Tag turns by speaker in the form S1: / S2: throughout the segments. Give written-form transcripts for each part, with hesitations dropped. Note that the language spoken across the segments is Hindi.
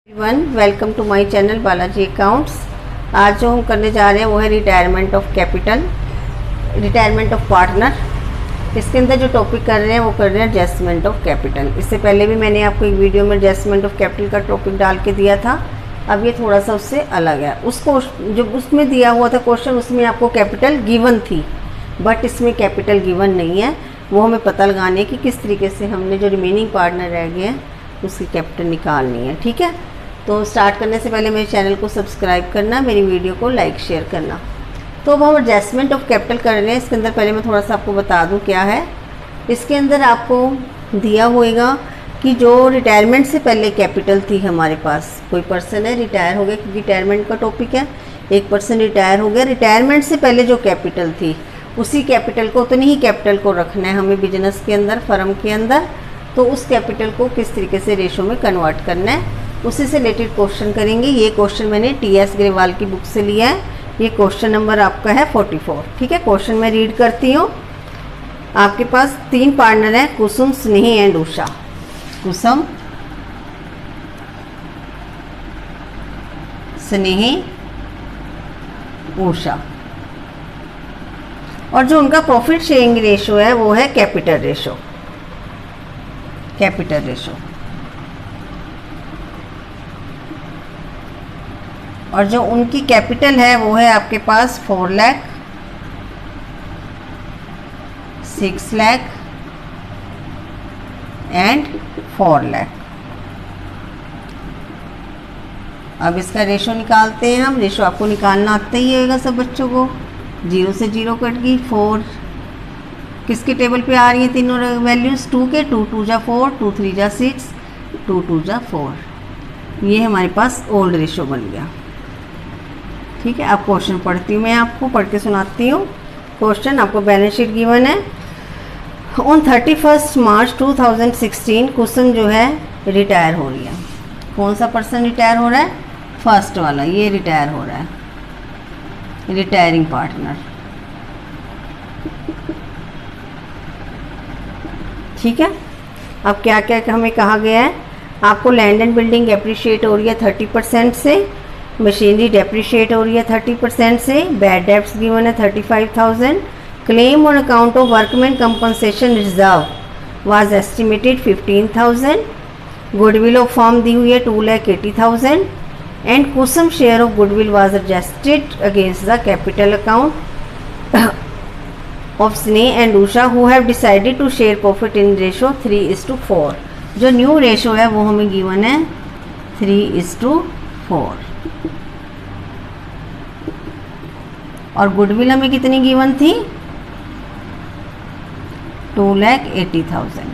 S1: One welcome to my channel Balaji accounts. आज जो हम करने जा रहे हैं वो है retirement of capital, retirement of partner. इसके अंदर जो टॉपिक कर रहे हैं वो कर रहे हैं एडजस्टमेंट ऑफ कैपिटल। इससे पहले भी मैंने आपको एक वीडियो में एडजस्टमेंट ऑफ कैपिटल का टॉपिक डाल के दिया था। अब ये थोड़ा सा उससे अलग है। उसको जो उसमें दिया हुआ था क्वेश्चन, उसमें आपको कैपिटल गिवन थी, बट इसमें कैपिटल गिवन नहीं है। वो हमें पता लगाने की किस तरीके से हमने जो रिमेनिंग पार्टनर रह गए हैं उसकी कैपिटल निकालनी है। ठीक है, तो स्टार्ट करने से पहले मेरे चैनल को सब्सक्राइब करना, मेरी वीडियो को लाइक शेयर करना। तो अब हम एडजस्टमेंट ऑफ कैपिटल कर रहे हैं। इसके अंदर पहले मैं थोड़ा सा आपको बता दूं क्या है। इसके अंदर आपको दिया होएगा कि जो रिटायरमेंट से पहले कैपिटल थी हमारे पास, कोई पर्सन है रिटायर हो गया, क्योंकि रिटायरमेंट का टॉपिक है, एक पर्सन रिटायर हो गया, रिटायरमेंट से पहले जो कैपिटल थी उसी कैपिटल को, उतनी ही कैपिटल को रखना है हमें बिजनेस के अंदर, फर्म के अंदर। तो उस कैपिटल को किस तरीके से रेशो में कन्वर्ट करना है, उसी से रिलेटेड क्वेश्चन करेंगे। ये क्वेश्चन मैंने टीएस ग्रेवाल की बुक से लिया है। ये क्वेश्चन नंबर आपका है 44। ठीक है, क्वेश्चन मैं रीड करती हूँ। आपके पास 3 पार्टनर हैं, कुसुम, स्नेही एंड उषा। कुसुम, स्नेही, उषा। और जो उनका प्रॉफिट शेयरिंग रेशो है वो है कैपिटल रेशो, कैपिटल रेशो। और जो उनकी कैपिटल है वो है आपके पास 4 लाख, 6 लाख एंड 4 लाख। अब इसका रेशो निकालते हैं हम। रेशो आपको निकालना आता ही होगा सब बच्चों को। 0 से 0 कट गई, 4 किसके टेबल पे आ रही हैं तीनों वैल्यूज़? 2 के। 2 2 जा 4, 2 3 जा 6, 2 2 जा 4। ये हमारे पास ओल्ड रेशो बन गया। ठीक है, अब क्वेश्चन पढ़ती हूँ, मैं आपको पढ़ के सुनाती हूँ। क्वेश्चन आपको बैलेंस शीट गिवन है। ऑन 31 मार्च 2016 कुसुम जो है रिटायर हो रही है। कौन सा पर्सन रिटायर हो रहा है? फर्स्ट वाला, ये रिटायर हो रहा है, रिटायरिंग पार्टनर। ठीक है, अब क्या क्या हमें कहा गया है? आपको लैंड एंड बिल्डिंग एप्रिशिएट हो रही है 30% से, मशीनरी डेप्रिशिएट हो रही है 30% से, बैड डेब्ट्स गिवन है 35,000, claim on account of workman compensation reserve was estimated 15,000, goodwill of firm दी हुई है 2,80,000 and Kusum share of goodwill was adjusted against the capital account of Sneh and Usha who have decided to share profit in ratio 3:4। जो न्यू रेशो है वो हमें गिवन है 3:4। और गुडविल हमें कितनी गिवन थी? 2,80,000।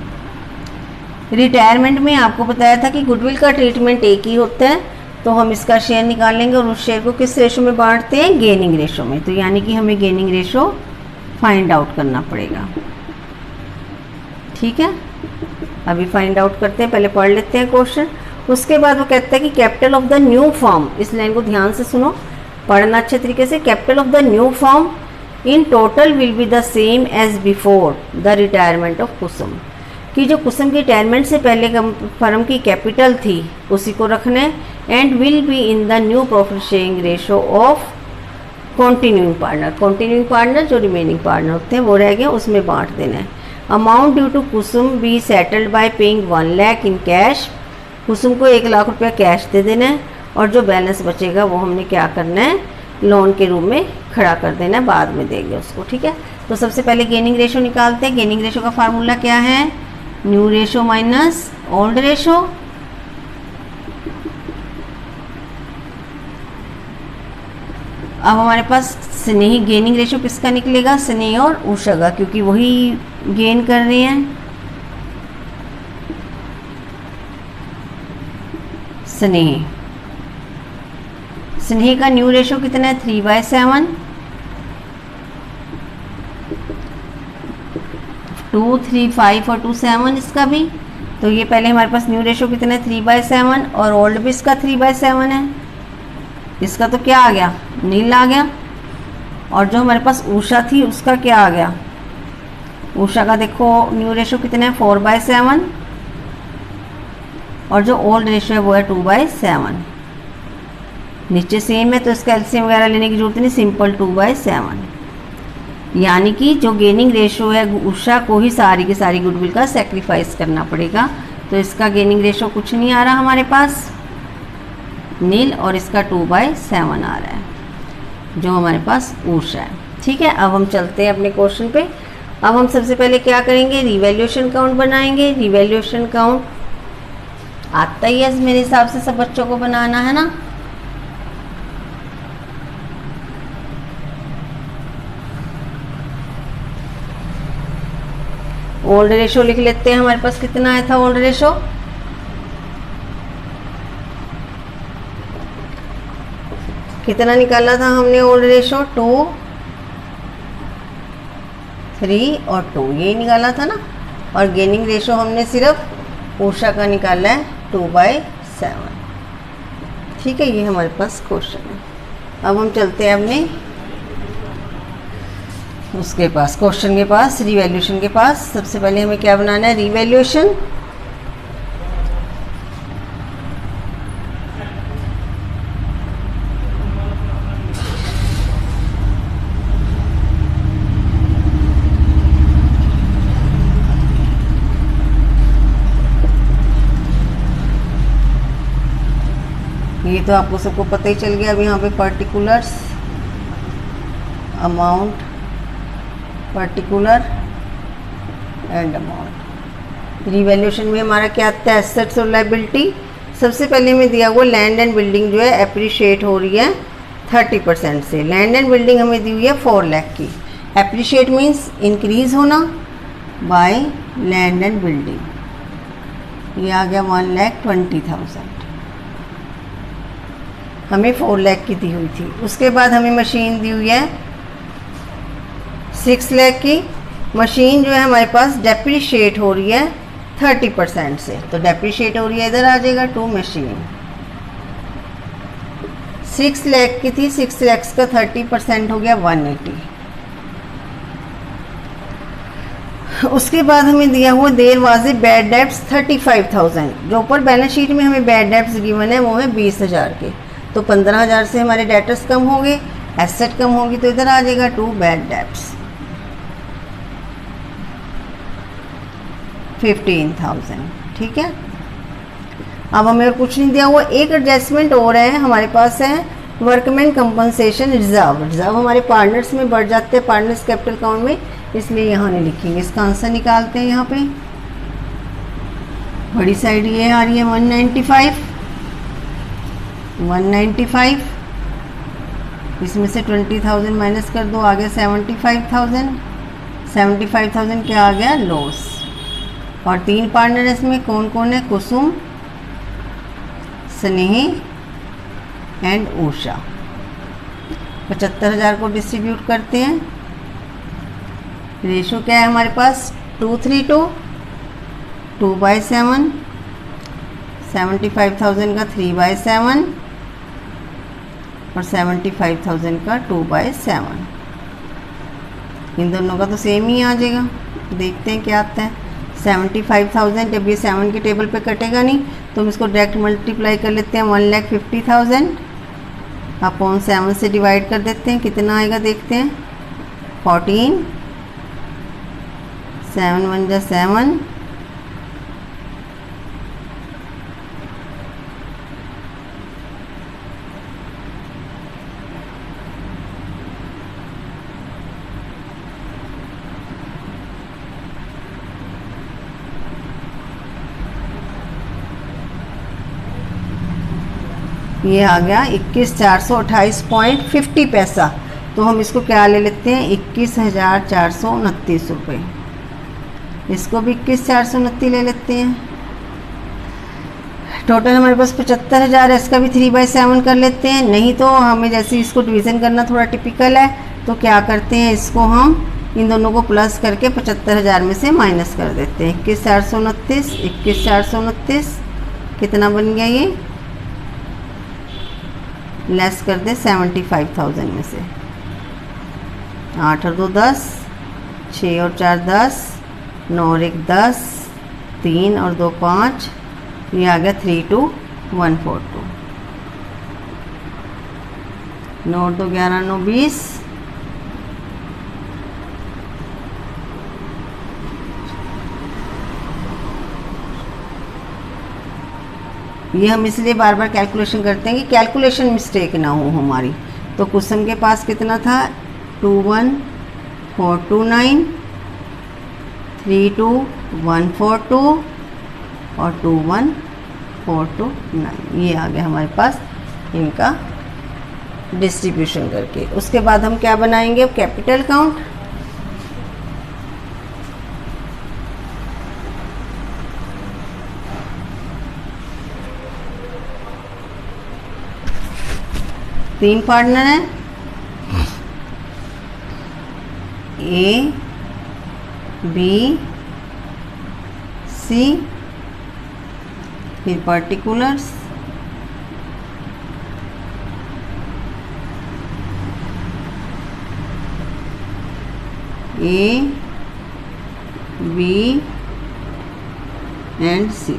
S1: रिटायरमेंट में आपको बताया था कि गुडविल का ट्रीटमेंट एक ही होता है, तो हम इसका शेयर निकालेंगे और उस शेयर को किस रेशो में बांटते हैं? गेनिंग रेशो में। तो यानी कि हमें गेनिंग रेशो फाइंड आउट करना पड़ेगा। ठीक है, अभी फाइंड आउट करते हैं, पहले पढ़ लेते हैं क्वेश्चन। उसके बाद वो कहता है कि capital of the new firm, इस लाइन को ध्यान से सुनो, पढ़ना अच्छे तरीके से। Capital of the new firm in total will be the same as before the retirement of Kusum. कि जो कुसुम की रिटायरमेंट से पहले फर्म की कैपिटल थी उसी को रखना है। And will be in the new profit sharing ratio of continuing partner. Continuing partner जो रिमेनिंग पार्टनर होते हैं वो रह गए, उसमें बांट देना है। Amount due to Kusum be settled by paying 1 lakh in cash. Kusum को 1 लाख रुपया कैश दे देना है, और जो बैलेंस बचेगा वो हमने क्या करना है? लोन के रूप में खड़ा कर देना है, बाद में देंगे उसको। ठीक है, तो सबसे पहले गेनिंग रेशो निकालते हैं। गेनिंग रेशो का फार्मूला क्या है? New ratio minus old ratio. अब हमारे पास स्नेही, गेनिंग रेशो किसका निकलेगा? स्नेही और उषा का, क्योंकि वही गेन कर रहे हैं। स्नेही, स्नेही का न्यू रेशो कितना है? 3/7। 2 3 5 और 2 7 इसका भी। तो ये पहले हमारे पास न्यू रेशो कितना है? 3/7, और ओल्ड भी इसका 3/7 है। इसका तो क्या आ गया? नील आ गया। और जो हमारे पास उषा थी उसका क्या आ गया? उषा का देखो न्यू रेशो कितना है? 4/7, और जो ओल्ड रेशो है वो है 2/7। नीचे सेम है तो इसका एलसीएम वगैरह लेने की जरूरत नहीं, सिंपल 2/7। यानी कि जो गेनिंग रेशो है उषा को ही सारी की सारी गुडविल का सेक्रीफाइस करना पड़ेगा। तो इसका गेनिंग रेशो कुछ नहीं आ रहा हमारे पास, नील, और इसका 2/7 आ रहा है जो हमारे पास उषा है। ठीक है, अब हम चलते हैं अपने क्वेश्चन पे। अब हम सबसे पहले क्या करेंगे, रिवैल्यूएशन काउंट बनाएंगे। रिवैल्यूएशन काउंट आता ही है मेरे हिसाब से सब बच्चों को बनाना, है ना। ओल्ड रेशो लिख लेते हैं, हमारे पास कितना आया था ओल्ड रेशो, कितना निकाला था हमने ओल्ड रेशो, 2, 3 और 2, यही निकाला था ना। और गेनिंग रेशो हमने सिर्फ उषा का निकाला है 2/7। ठीक है, ये हमारे पास क्वेश्चन है। अब हम चलते हैं अपने उसके पास, क्वेश्चन के पास, रिवैल्यूएशन के पास। सबसे पहले हमें क्या बनाना है, रिवैल्यूएशन। ये तो आपको सबको पता ही चल गया। अब यहाँ पे particulars, amount, particular and amount. Revaluation में हमारा क्या आता है, एसेट्स और लायबिलिटी। सबसे पहले हमें दिया हुआ लैंड एंड बिल्डिंग जो है एप्रिशिएट हो रही है 30% से। लैंड एंड बिल्डिंग हमें दी हुई है 4 लाख की। एप्रिशिएट मीन्स इंक्रीज होना बाय लैंड एंड बिल्डिंग। ये आ गया 1,20,000, हमें 4 लाख की दी हुई थी। उसके बाद हमें मशीन दी हुई है 6 लाख की। मशीन जो है हमारे पास डेप्रिशिएट हो रही है 30% से, तो डेप्रिशिएट हो रही है, इधर आ जाएगा टू मशीन। 6 लाख की थी, 6 लाख का 30% हो गया 180। उसके बाद हमें दिया हुआ there was a bad debts 35,000। जो ऊपर बैलेंस शीट में हमें बैड डेब्ट्स गिवन है वो है 20,000 के, तो 15,000 से हमारे डेटर्स कम हो गए, एसेट कम होगी, तो इधर आ जाएगा 2 बैड डेब्ट्स 15,000। ठीक है, अब हमें और कुछ नहीं दिया हुआ। एक एडजस्टमेंट और है हमारे पास, है वर्कमैन कंपनसेशन रिजर्व। रिजर्व हमारे पार्टनर्स में बढ़ जाते हैं, पार्टनर्स कैपिटल अकाउंट में, इसलिए यहाँ नहीं लिखेंगे। इसका आंसर निकालते हैं। यहाँ पे बड़ी साइड ये आ रही है 195, इसमें से 20,000 माइनस कर दो, आ गया 75,000। 75,000 क्या आ गया, लॉस। और 3 पार्टनर इसमें कौन कौन है, कुसुम, स्नेही एंड उषा। 75,000 को डिस्ट्रीब्यूट करते हैं। रेशो क्या है हमारे पास, 232, 2/7, 75,000 का 3/7 और 75,000 का 2/7। इन दोनों का तो सेम ही आ जाएगा। देखते हैं क्या आता है। 75,000 जब ये 7 के टेबल पे कटेगा नहीं तो हम इसको डायरेक्ट मल्टीप्लाई कर लेते हैं। 1,50,000 अपॉन 7 से डिवाइड कर देते हैं, कितना आएगा देखते हैं। 14, 7 1 जा 7, ये आ गया 21,428.50 पैसा। तो हम इसको क्या ले लेते हैं, 21,429 रुपये। इसको भी 21,429 ले लेते हैं। टोटल हमारे पास 75,000 है, इसका भी 3/7 कर लेते हैं। नहीं तो हमें जैसे इसको डिवीज़न करना थोड़ा टिपिकल है, तो क्या करते हैं, इसको हम इन दोनों को प्लस करके 75,000 में से माइनस कर देते हैं। 21,429, 21,429 कितना बन गया, ये लेस कर दे 75,000 में से। 8 और 2 10, 6 और 4 10, 9 और 1 10, 3 और 2 5, ये आ गया 32142। नोट दो 11 9 20। ये हम इसलिए बार बार कैलकुलेशन करते हैं कि कैलकुलेशन मिस्टेक ना हो हमारी। तो कुसुम के पास कितना था 21429, 32142 और 21429। ये आ गया हमारे पास इनका डिस्ट्रीब्यूशन करके। उसके बाद हम क्या बनाएंगे, अब कैपिटल अकाउंट। तीन पार्टनर हैं, ए बी सी, फिर पर्टिकुलर्स, ए बी एंड सी।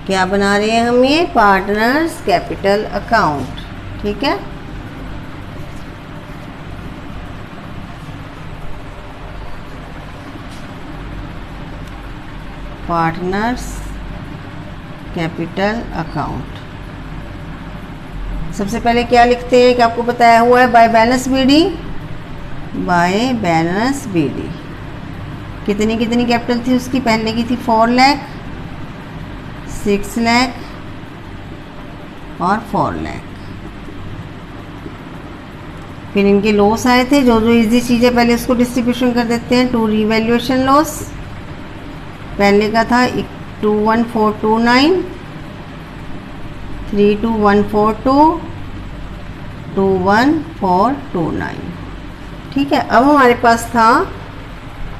S1: क्या बना रहे हैं हम, ये पार्टनर्स कैपिटल अकाउंट। ठीक है, पार्टनर्स कैपिटल अकाउंट। सबसे पहले क्या लिखते हैं कि आपको बताया हुआ है by balance BD, by balance BD. कितनी कितनी कैपिटल थी उसकी, पहले की थी 4 लाख, 6 लाख और 4 लाख। फिर इनके लॉस आए थे, जो जो इजी चीज़ें पहले उसको डिस्ट्रीब्यूशन कर देते हैं। टू रिवैल्यूएशन लॉस, पहले का था 21429, 32142, 21429। ठीक है, अब हमारे पास था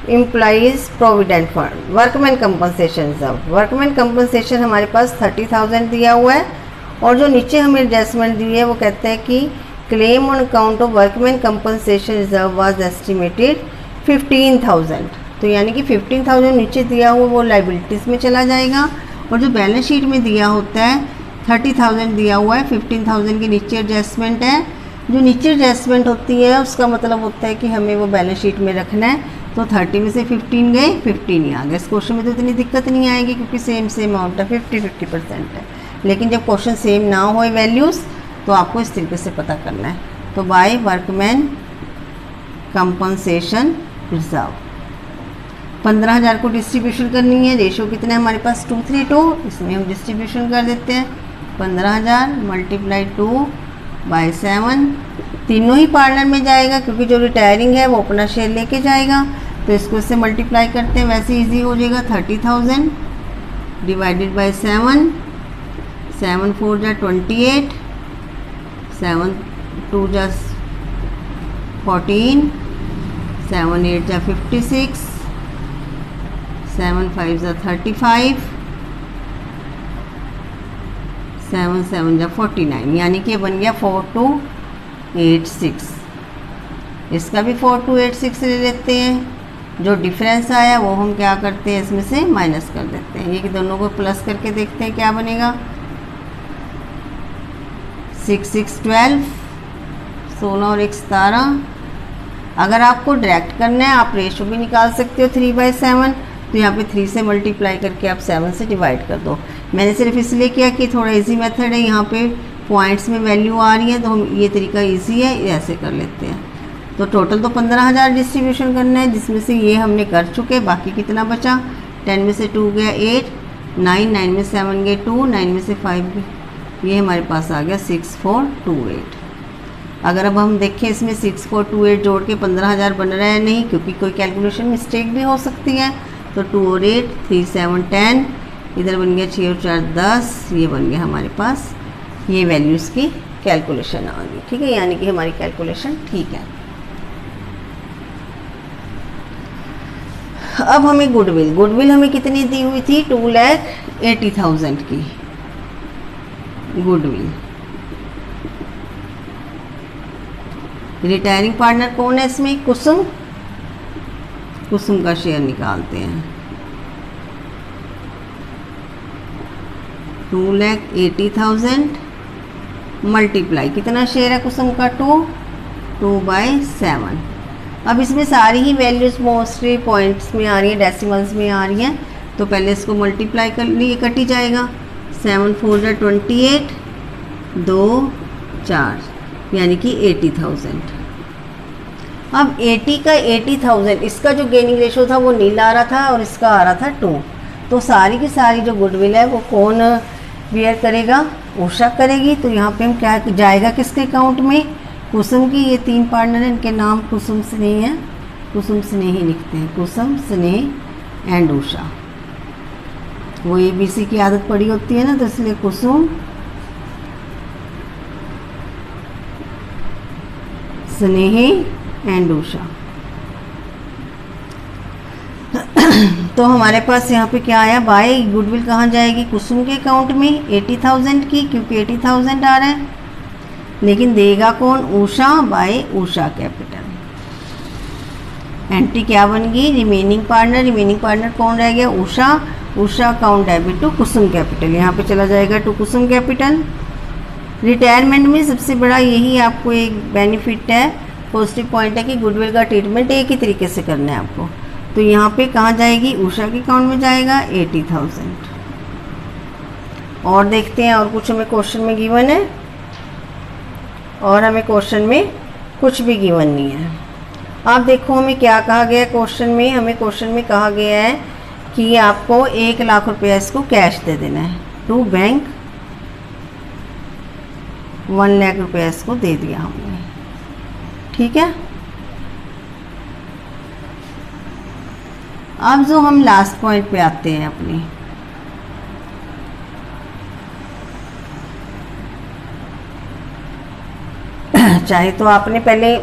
S1: employees provident fund, workman compensation. सब वर्कमैन कंपनसेशन हमारे पास 30,000 दिया हुआ है, और जो नीचे हमें एडजस्टमेंट दी है वो कहते हैं कि claim on account of workman compensation reserve was estimated 15,000। तो यानी कि 15,000 नीचे दिया हुआ वो लाइबिलिटीज़ में चला जाएगा, और जो बैलेंस शीट में दिया होता है 30,000 दिया हुआ है, 15,000 के नीचे एडजस्टमेंट है। जो नीचे एडजस्टमेंट होती है उसका मतलब होता है कि हमें वो बैलेंस शीट में रखना है। तो 30 में से 15 गए, 15 ही आ गए। इस क्वेश्चन में तो इतनी दिक्कत नहीं आएगी क्योंकि सेम अमाउंट है, 50-50% है। लेकिन जब क्वेश्चन सेम ना हो वैल्यूज़ तो आपको इस तरीके से पता करना है। तो बाय वर्कमैन कंपनसेशन रिजर्व 15,000 को डिस्ट्रीब्यूशन करनी है। रेशो कितना है हमारे पास 232, इसमें हम डिस्ट्रीब्यूशन कर देते हैं 15,000 × 2/7। तीनों ही पार्टनर में जाएगा क्योंकि जो रिटायरिंग है वो अपना शेयर लेके जाएगा, तो इसको इससे मल्टीप्लाई करते हैं, वैसे इजी हो जाएगा। 30,000 डिवाइडेड बाय 7, 7 4 जा 28, 7 2 जा 14, 7 8 जा 56, 7 5 जा 35, 7 7 जा 49, यानी कि बन गया 4286। इसका भी 4286 ले लेते हैं। जो डिफरेंस आया वो हम क्या करते हैं, इसमें से माइनस कर देते हैं। ये कि दोनों को प्लस करके देखते हैं क्या बनेगा। 6 6 12, 16 और 1 17। अगर आपको डायरेक्ट करना है आप रेशो भी निकाल सकते हो 3/7। तो यहाँ पे 3 से मल्टीप्लाई करके आप 7 से डिवाइड कर दो। मैंने सिर्फ इसलिए किया कि थोड़ा इजी मेथड है, यहाँ पे पॉइंट्स में वैल्यू आ रही है तो हम ये तरीका इजी है, ऐसे कर लेते हैं। तो टोटल तो 15,000 डिस्ट्रीब्यूशन करना है, जिसमें से ये हमने कर चुके। बाकी कितना बचा, 10 में से 2 गया 8, 9 9 में 7 गए 2, 9 में से 5 गए, ये हमारे पास आ गया 6428। अगर अब हम देखें इसमें 6428 जोड़ के 15,000 बन रहा है नहीं, क्योंकि कोई कैलकुलेशन मिस्टेक भी हो सकती है। तो 2 और 8 3 7 10, इधर बन गया 6 और 4 10, ये बन गया हमारे पास। ये वैल्यूज़ की कैलकुलेशन आ गई। ठीक है, यानी कि हमारी कैलकुलेशन ठीक है। अब हमें गुडविल हमें कितनी दी हुई थी, 2,80,000 की गुडविल। रिटायरिंग पार्टनर कौन है इसमें, कुसुम। कुसुम का शेयर निकालते हैं। 2,80,000 मल्टीप्लाई कितना शेयर है कुसुम का 2/7। अब इसमें सारी ही वैल्यूज़ मोस्टली पॉइंट्स में आ रही हैं, डेसिमल्स में आ रही हैं, तो पहले इसको मल्टीप्लाई कर लिए कट ही जाएगा। 7 4 28, 2 4 यानी कि 80,000। अब 80 का 80,000, इसका जो गेनिंग रेशो था वो नील आ रहा था और इसका आ रहा था 2, तो सारी की सारी जो गुडविल है वो कौन बियर करेगा? उषा करेगी। तो यहाँ पे हम क्या जाएगा किसके अकाउंट में? कुसुम की। ये 3 पार्टनर हैं, इनके नाम कुसुम स्नेह हैं, कुसुम स्नेही लिखते हैं, कुसुम स्नेह एंड उषा। वो ABC की आदत पड़ी होती है ना, तो इसलिए कुसुम स्नेही एंड उषा। तो हमारे पास यहाँ पे क्या आया? बाय गुडविल कहाँ जाएगी? कुसुम के अकाउंट में 80,000 की, क्योंकि 80,000 आ रहा है, लेकिन देगा कौन? Usha bye Usha capital. Entry क्या बन गई? Remaining partner. रिमेनिंग पार्टनर कौन रह गया? Usha. Usha account debit to Kusum capital, यहाँ पे चला जाएगा टू कुसुम कैपिटल। रिटायरमेंट में सबसे बड़ा यही आपको एक बेनिफिट है, पॉजिटिव पॉइंट है कि गुडविल का ट्रीटमेंट एक ही तरीके से करना है आपको। तो यहाँ पे कहाँ जाएगी? उषा के अकाउंट में जाएगा 80,000। और देखते हैं और कुछ हमें क्वेश्चन में गिवन है, और हमें क्वेश्चन में कुछ भी गिवन नहीं है। आप देखो हमें क्या कहा गया है क्वेश्चन में? हमें क्वेश्चन में कहा गया है कि आपको 1 लाख रुपया इसको कैश दे देना है टू बैंक। 1 लाख रुपया इसको दे दिया हमने, ठीक है। अब जो हम लास्ट पॉइंट पे आते हैं अपनी, चाहे तो आपने पहले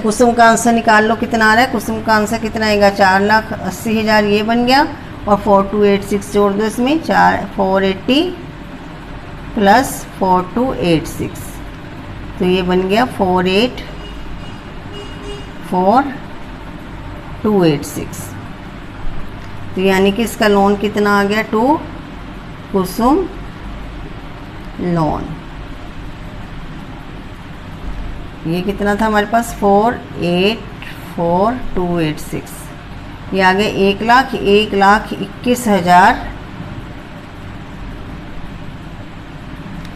S1: कुसुम का आंसर निकाल लो कितना आ रहा है। कुसुम का आंसर कितना आएगा? 4,80,000 ये बन गया, और 4286 जोड़ दो इसमें, 480 प्लस 4286, तो ये बन गया 484,286। तो यानी कि इसका लोन कितना आ गया? To Kusum loan. ये कितना था हमारे पास? 484,286। ये आ गया 1,21,000,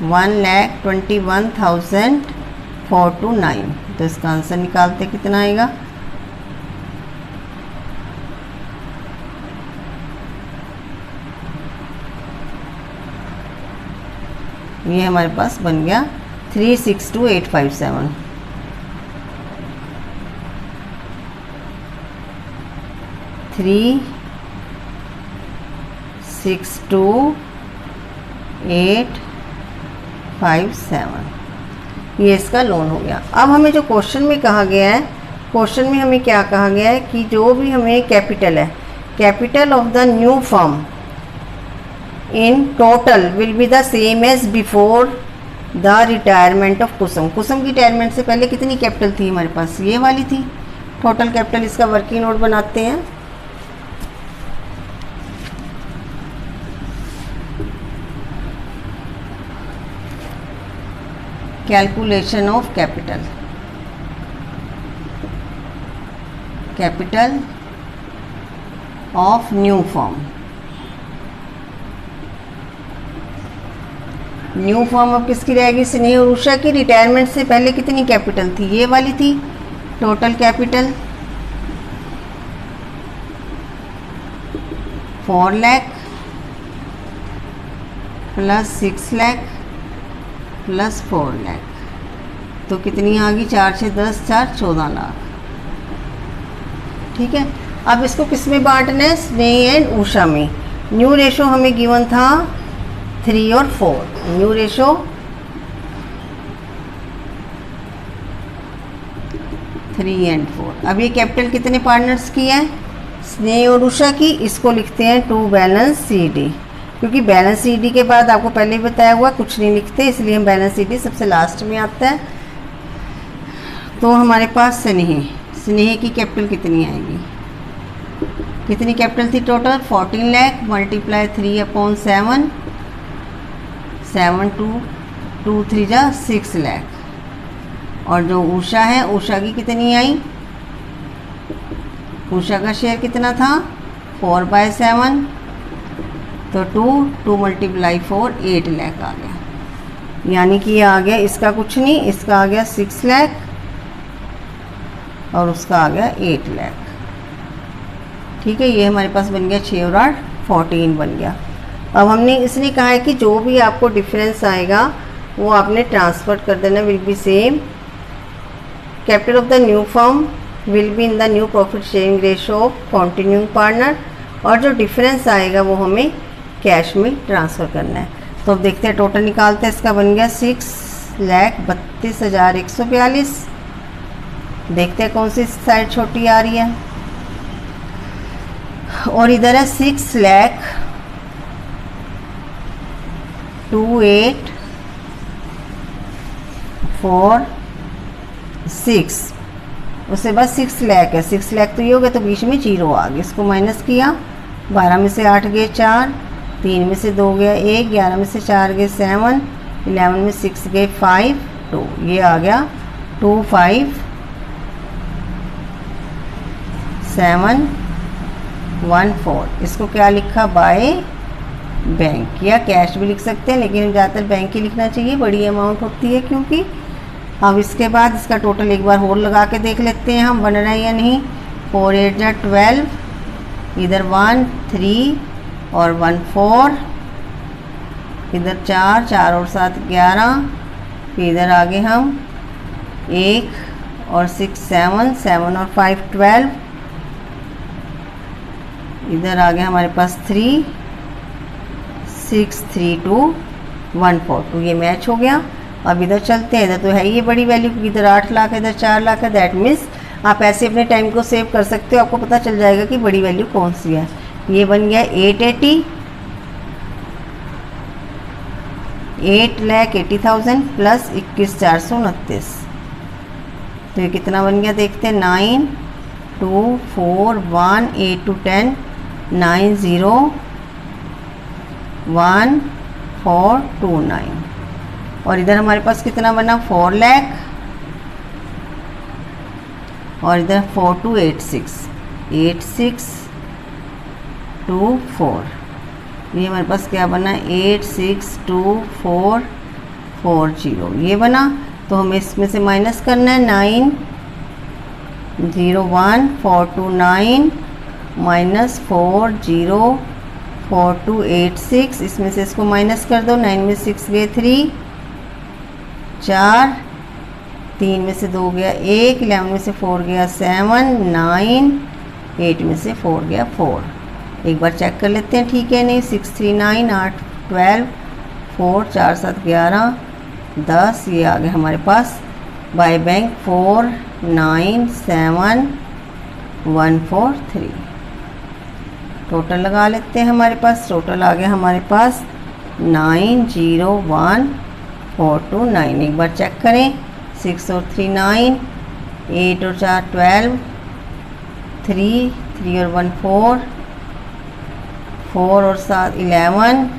S1: 1,21,429। तो इसका आंसर निकालते कितना आएगा? ये हमारे पास बन गया 362,857। 362,857, ये इसका लोन हो गया। अब हमें जो क्वेश्चन में कहा गया है, क्वेश्चन में हमें क्या कहा गया है कि जो भी हमें कैपिटल है, capital of the new firm in total will be the same as before the retirement of Kusum. Kusum की रिटायरमेंट से पहले कितनी कैपिटल थी हमारे पास? ये वाली थी टोटल कैपिटल। इसका वर्किंग नोट बनाते हैं। Calculation of capital, capital of new firm. New firm अब किसकी रहेगी? स्नेह और उषा की। रिटायरमेंट से पहले कितनी कैपिटल थी? ये वाली थी total capital 4 lakh plus 6 lakh plus 4 lakh, तो कितनी आ गई? 4 6 10 4 14 लाख, ठीक है। अब इसको किस में बांटना है? स्नेह एंड उषा में। न्यू रेशो हमें गिवन था 3 और 4, न्यू रेशो 3 and 4। अब ये कैपिटल कितने पार्टनर्स की है? स्नेह और उषा की। इसको लिखते हैं टू बैलेंस CD, क्योंकि बैलेंस CD के बाद आपको पहले ही बताया हुआ कुछ नहीं लिखते, इसलिए हम बैलेंस CD सबसे लास्ट में आता है। तो हमारे पास स्नेह, स्नेह की कैपिटल कितनी आएगी, कितनी कैपिटल थी टोटल 14 लाख मल्टीप्लाई 3/7, 7 2 3 जा 6 लाख। और जो उषा है, उषा की कितनी आई, उषा का शेयर कितना था 4/7, तो 2 मल्टीप्लाई 4 8 लाख आ गया। यानी कि ये आ गया इसका कुछ नहीं, इसका आ गया 6 लाख और उसका आ गया 8 लाख। ठीक है, ये हमारे पास बन गया 6 और 8 14 बन गया। अब हमने इसलिए कहा है कि जो भी आपको डिफरेंस आएगा वो आपने ट्रांसफर कर देना, will be same. Capital of the new firm will be in the new profit sharing ratio of continuing partner, और जो डिफरेंस आएगा वो हमें कैश में ट्रांसफ़र करना है। तो अब देखते हैं, टोटल निकालते हैं। इसका बन गया 6,32,142। देखते हैं कौन सी साइड छोटी आ रही है, और इधर है 6,28,4,6, उससे बस 6 लाख है। 6 लाख तो ये हो गया, तो बीच में 0 आ गया, इसको माइनस किया। 12 में से 8 गए 4, 3 में से 2 गया 1, 11 में से 4 गए 7, 11 में 6 गए 5 2, ये आ गया 25,714। इसको क्या लिखा, बाय बैंक, या कैश भी लिख सकते हैं, लेकिन ज़्यादातर बैंक ही लिखना चाहिए, बड़ी अमाउंट होती है क्योंकि। अब इसके बाद इसका टोटल एक बार होल लगा के देख लेते हैं हम बन रहा है या नहीं। 4 8 जा 12, इधर 1 3 और 1 4, इधर 4 4 और 7 11, फिर इधर आगे हम 1 और 6 7, 7 और 5 12, इधर आगे हमारे पास 3 6 3 2 1 4 2, ये मैच हो गया। अब इधर चलते हैं, इधर तो है ये बड़ी वैल्यू, इधर 8 लाख है, इधर 4 लाख है। दैट मीन्स आप ऐसे अपने टाइम को सेव कर सकते हो, आपको पता चल जाएगा कि बड़ी वैल्यू कौन सी है। ये बन गया 8,80,000 प्लस 21,429, तो ये कितना बन गया देखते हैं। 9 2 4 1 8 to 10 9 0 1 4 2 9, और इधर हमारे पास कितना बना 4 लाख, और इधर 4286,8624, ये हमारे पास क्या बना 862440, ये बना। तो हमें इसमें से माइनस करना है 901,429 माइनस 404286, इसमें से इसको माइनस कर दो। 9 में 6 गए 3 4, 3 में से 2 गया 1, 11 में से 4 गया 7 9, 8 में से 4 गया 4। एक बार चेक कर लेते हैं ठीक है नहीं। 6 3 9 8 12 4 4 7 11 10, ये आ गया हमारे पास बाय बैंक 497143। टोटल लगा लेते हैं, हमारे पास टोटल आ गया हमारे पास 901429। एक बार चेक करें, 6 और 3 9, 8 और 4 12, 3 3 और 1 4, 4 और 7 11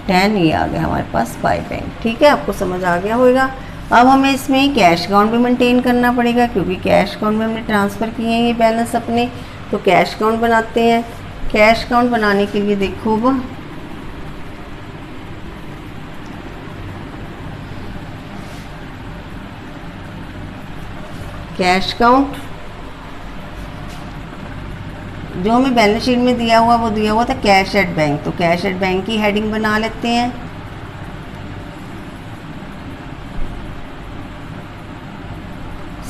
S1: 10, ये आ गया हमारे पास बाय बैंक। ठीक है, आपको समझ आ गया होगा। अब हमें इसमें कैश अकाउंट भी मेंटेन करना पड़ेगा, क्योंकि कैश अकाउंट में हमने ट्रांसफ़र किए हैं ये बैलेंस अपने, तो कैश अकाउंट बनाते हैं। कैश अकाउंट बनाने के लिए देखो अब कैश अकाउंट जो हमें बैलेंस शीट में दिया हुआ वो दिया हुआ था कैश एट बैंक, तो कैश एट बैंक की हेडिंग बना लेते हैं।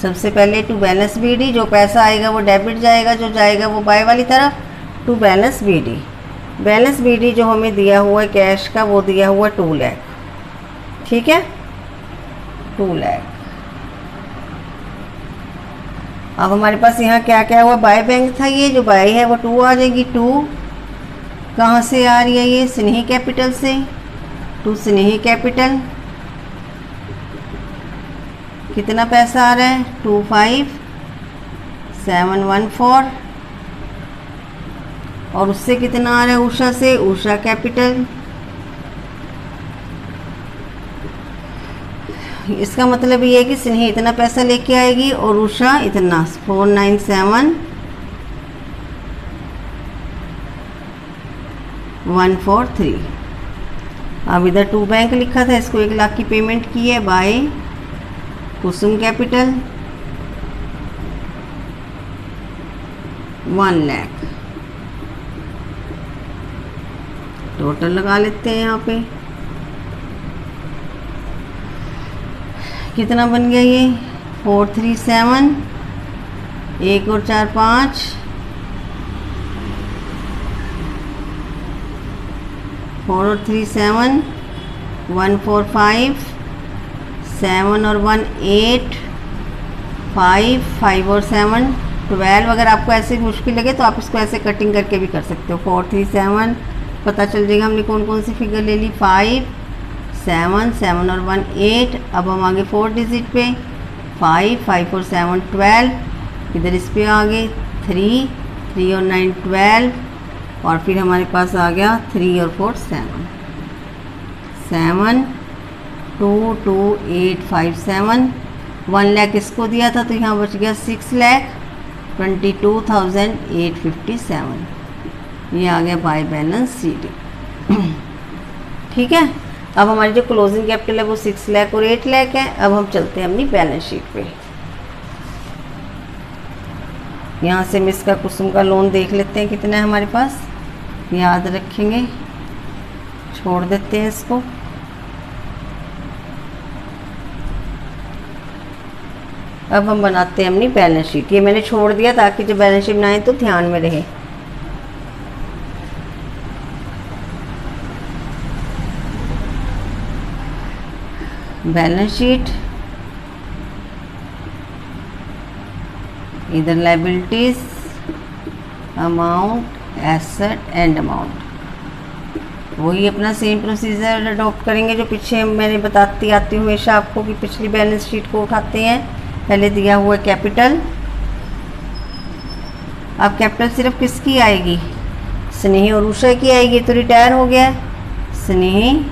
S1: सबसे पहले टू बैलेंस बीडी, जो पैसा आएगा वो डेबिट जाएगा, जो जाएगा वो बाय वाली तरफ, to balance BD. Balance BD जो हमें दिया हुआ है कैश का वो दिया हुआ 2 लाख। ठीक है, 2 लाख। अब हमारे पास यहाँ क्या क्या हुआ, बाय बैंक था, ये जो बाय है वो 2 आ जाएगी। 2 कहाँ से आ रही है, ये स्नेही कैपिटल से, टू स्नेही कैपिटल। कितना पैसा आ रहा है 25 714 और उससे कितना आ रहा है उषा से, उषा कैपिटल। इसका मतलब ये है कि स्नेही इतना पैसा लेके आएगी और उषा इतना 497,143। अब इधर 2 बैंक लिखा था, इसको 1 लाख की पेमेंट की है बाय कुसुम कैपिटल 1 लाख। टोटल लगा लेते हैं यहाँ पे, कितना बन गया ये 437, 1 और 4 5, 4 और 3 7, 1 4 5, 7 और 1 8, 5 5 और 7 12। अगर आपको ऐसे मुश्किल लगे तो आप इसको ऐसे कटिंग करके भी कर सकते हो। 4 3 7 पता चल जाएगा हमने कौन कौन सी फिगर ले ली। 5 7 7 और 1 8। अब हम आगे 4 डिजिट पे 5 5 और 7 12। इधर इस पे आ गए 3 3 और 9 12 और फिर हमारे पास आ गया 3 और 4 7 7 2 2 8 5 7। 1 लाख इसको दिया था तो यहाँ बच गया 6,22,857। ये आ गया बाय बैलेंस CD। ठीक है, अब हमारी जो क्लोजिंग कैपिटल है वो 6 लाख और 8 लाख है। अब हम चलते हैं अपनी बैलेंस शीट पे। यहाँ से मिस का कुसुम का लोन देख लेते हैं कितना है हमारे पास, याद रखेंगे, छोड़ देते हैं इसको। अब हम बनाते हैं अपनी बैलेंस शीट। ये मैंने छोड़ दिया ताकि जब बैलेंस शीट बनाए तो ध्यान में रहे। बैलेंस शीट, इधर liabilities, amount, asset and amount. वही अपना सेम प्रोसीजर अडॉप्ट करेंगे जो पीछे मैंने बताती आती हूँ हमेशा आपको कि पिछली बैलेंस शीट को उठाते हैं। पहले दिया हुआ कैपिटल। अब कैपिटल सिर्फ किसकी आएगी, स्नेही और उषा की आएगी, तो रिटायर हो गया स्नेही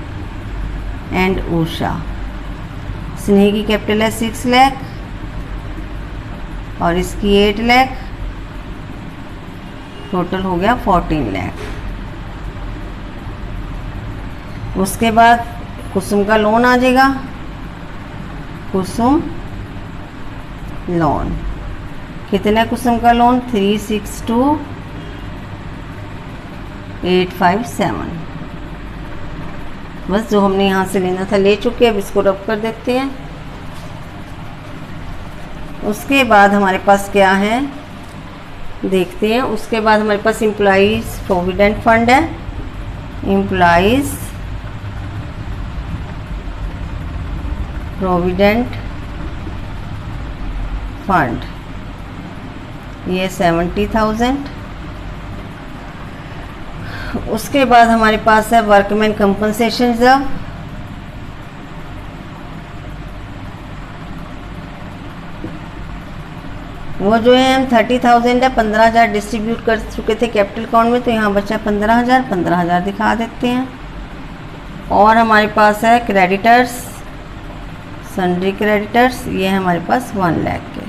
S1: एंड उषा। स्नेही की कैपिटल है 6 लाख और इसकी 8 लाख, टोटल हो गया 14 लाख। उसके बाद कुसुम का लोन आ जाएगा, कुसुम लोन। कितना है कुसुम का लोन, 362,857। बस जो हमने यहाँ से लेना था ले चुके, अब इसको रब कर देते हैं। उसके बाद हमारे पास क्या है देखते हैं। उसके बाद हमारे पास एम्प्लॉइज प्रोविडेंट फंड है, एम्प्लॉइज प्रोविडेंट फंड, ये 70,000। उसके बाद हमारे पास है वर्कमैन कंपनसेशन रिजर्व, वो जो है हम 30,000 है, 15,000 डिस्ट्रीब्यूट कर चुके थे कैपिटल अकाउंट में, तो यहाँ बचा 15,000। 15,000 दिखा देते हैं। और हमारे पास है क्रेडिटर्स, सन्ड्री क्रेडिटर्स, ये है हमारे पास 1 लाख के।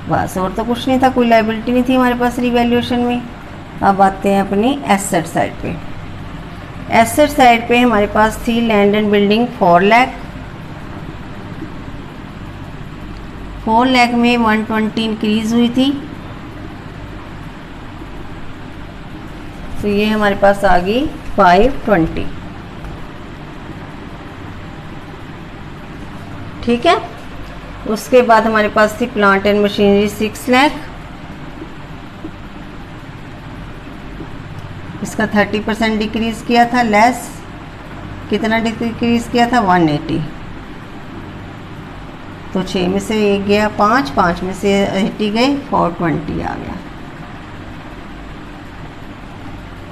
S1: बस और तो कुछ नहीं था, कोई लायबिलिटी नहीं थी हमारे पास रिवैल्यूएशन में। अब आते हैं अपनी एसेट साइड पे। एसेट साइड पे हमारे पास थी land and building 4 lakh. 4 lakh में 120 इंक्रीज हुई थी, तो ये हमारे पास आ गई 520। ठीक है, उसके बाद हमारे पास थी प्लांट एंड मशीनरी 6 लाख। इसका 30% डिक्रीज किया था, लेस कितना डिक्रीज किया था 180। तो 6 में से 1 गया 5, 5 में से 80 गए, 420 आ गया।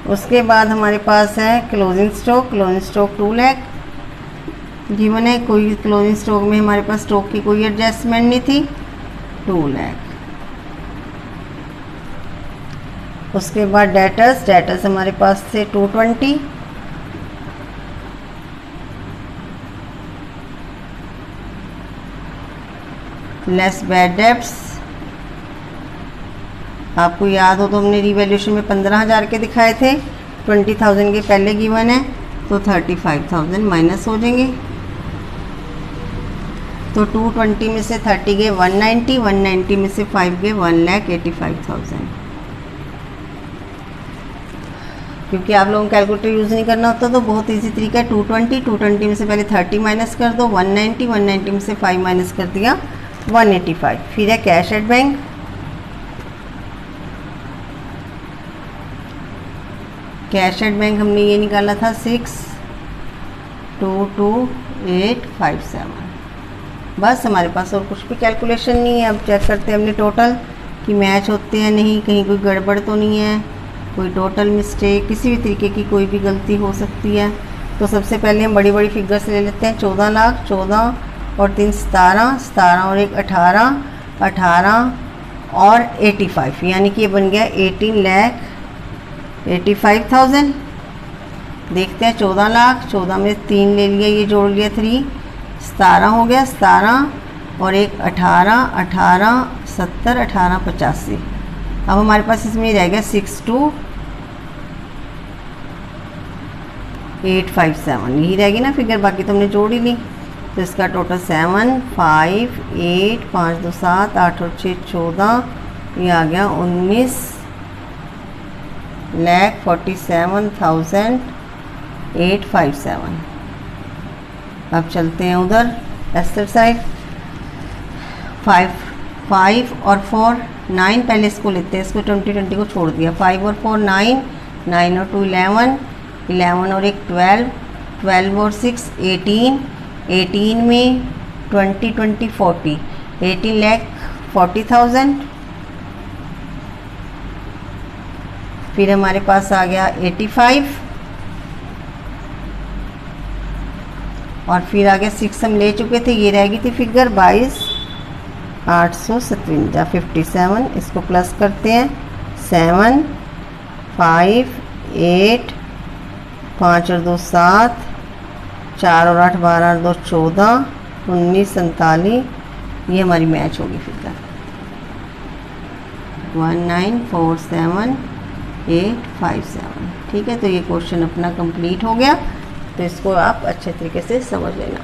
S1: उसके बाद हमारे पास है closing stock. Closing stock 2 lakh given है, कोई क्लोजिंग स्टॉक में हमारे पास स्टॉक की कोई एडजस्टमेंट नहीं थी, 2 लाख। उसके बाद डेटर्स हमारे पास थे 220, लेस बैड डेब्ट्स। आपको याद हो तो हमने रिवैल्यूएशन में 15,000 के दिखाए थे, 20,000 के पहले गिवन है, तो 35,000 माइनस हो जाएंगे। तो 220 में से 30 गए 190, 190 में से 5 गए 1,85,000। क्योंकि आप लोगों को कैलकुलेटर यूज़ नहीं करना होता तो बहुत इजी तरीका है, 220 में से पहले 30 माइनस कर दो, 190 में से 5 माइनस कर दिया 185। फिर है cash at bank. Cash at bank हमने ये निकाला था 622,857। बस हमारे पास और कुछ भी कैलकुलेशन नहीं है। अब चेक करते हैं हमने टोटल कि मैच होते हैं नहीं, कहीं कोई गड़बड़ तो नहीं है, कोई टोटल मिस्टेक, किसी भी तरीके की कोई भी गलती हो सकती है। तो सबसे पहले हम बड़ी बड़ी फिगर्स ले लेते हैं। 14 लाख, 14 और 3 17, 17 और 1 18, 18 और 85, यानी कि ये बन गया 18,85,000। देखते हैं 14 लाख, 14 में 3 ले लिया, ये जोड़ लिया 3, 17 हो गया, 17 और 1 18, 18 70, 18 85। अब हमारे पास इसमें रह गया 62,857, यही रहेगी ना फिगर, बाकी तो हमने जोड़ ही ली। तो इसका टोटल 7 5 8 5 2 7 8 और 6 14, ये आ गया 19,47,857। अब चलते हैं उधर एसेट साइड। 5 और 4 9, पहले इसको लेते हैं, इसको 20 को छोड़ दिया। 5 और 4 9, 9 और 2 11, 11 और 1 12, 12 और 6 18, 18 में 20 20 40, 18,40,000। फिर हमारे पास आ गया 85 और फिर आ गया 6 हम ले चुके थे, ये रह गई थी फिगर 22,857 57। इसको प्लस करते हैं 7 5 8 5 और 2 7, 4 और 8 12 और 2 14, 19 47, ये हमारी मैच होगी फिगर 19,47,857। ठीक है, तो ये क्वेश्चन अपना कंप्लीट हो गया। तो इसको आप अच्छे तरीके से समझ लेना।